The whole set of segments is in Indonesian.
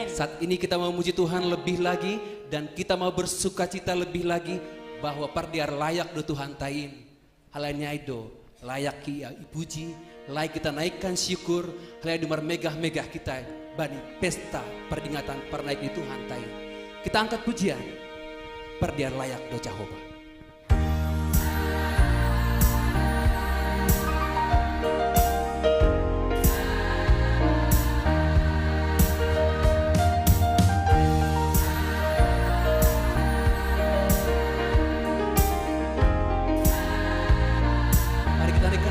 Saat ini kita mau memuji Tuhan lebih lagi dan kita mau bersukacita lebih lagi bahwa pardiar layak do Tuhan tain. Halanya itu layak kita puji, layak kita naikkan syukur, layak dumar megah-megah kita bani pesta peringatan pernaik di Tuhan tain. Kita angkat pujian, pardiar layak do Jehovah.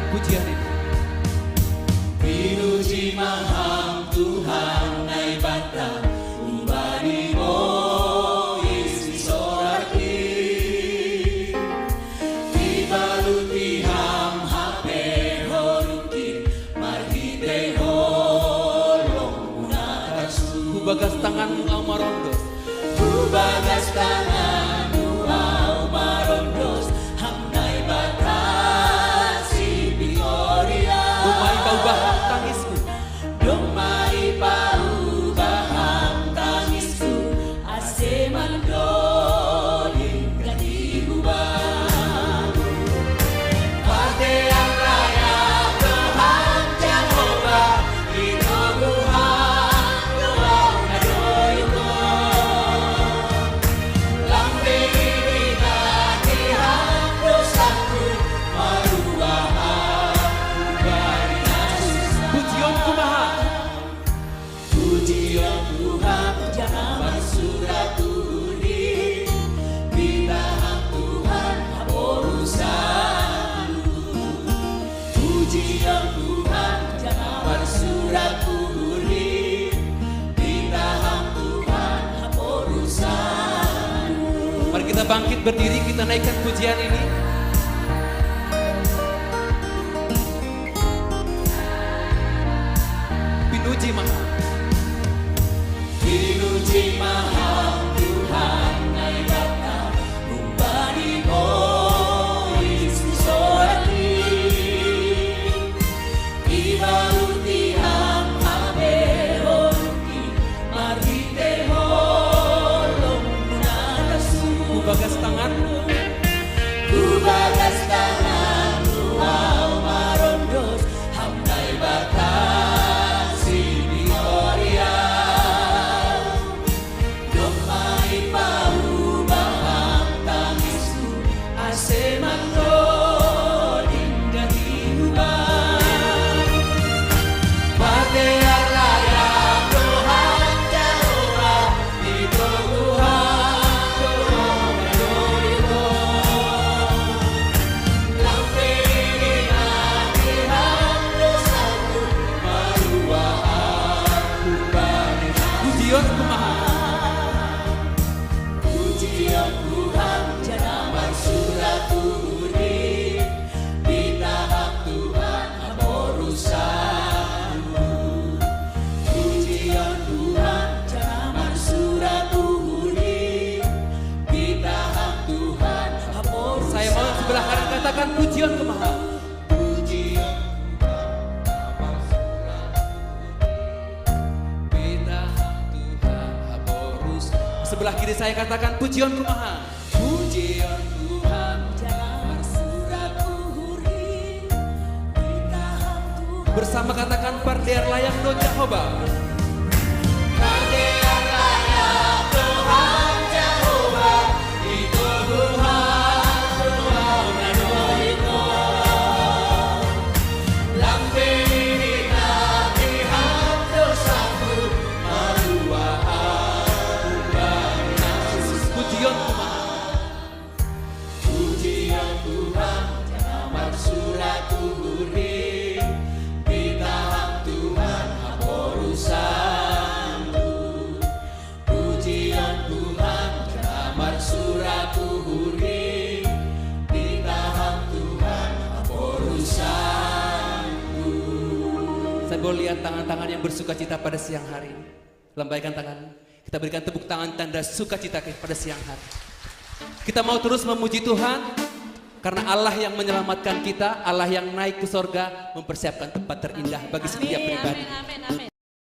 Pujian ini. Pinuji maham Tuhan nai bata umbani mo isi soraki Ibaluti ham hape horuki marhite holong unakasu Kubagas tanganmu Amarondos, Kubagas tanganmu Amarondos hamnai bata bahang tangisku, domai pau bahang tangisku, aseman doling gadi hubang. Pardean raya Tuhan Jehovah, itu Tuhan Tuhan adoyuko. Lambe ini nanti dosaku maruah. Pujian Tuhan jangan surat tuni bintang Tuhan urusan. Pujian Tuhan jangan surat tuni bintang Tuhan urusan. Mari kita bangkit berdiri, kita naikkan pujian ini. Pinuji mahal, pinuji mahal Tuhan nai bata umbani mo isi soraki Ibaluti ham habe horuki marhite holong unakasu kubagas tanganmu, kubagas tanganmu Amarondos hamnai bata Pujian Tuhan jangan surat tuni bintang Tuhan urusanmu. Pujian Tuhan jangan surat tuni bintang Tuhan urusanmu. Saya mau sebelah kanan katakan pujian kemahal. Sebelah kiri saya katakan pujian kumaha. Pujian Tuhan jangan surat tuhuri bersama katakan pardiar layak do Jehovah. Pardiar layak Tuhan Jehovah, itu Tuhan Tuhan adoyuko. Lambe ini nanti hak dosaku maruah. Pujian kumaha, pujian Tuhan jangan surat tuhuri bintang Tuhan urusanmu. Pujian Tuhan jangan surat tuhuri bintang Tuhan urusanmu. saya boleh lihat tangan-tangan yang bersukacita pada siang hari ini. Lambaikan tangan. Kita berikan tepuk tangan tanda sukacita pada siang hari. Kita mau terus memuji Tuhan karena Allah yang menyelamatkan kita, Allah yang naik ke sorga mempersiapkan tempat terindah bagi setiap pribadi.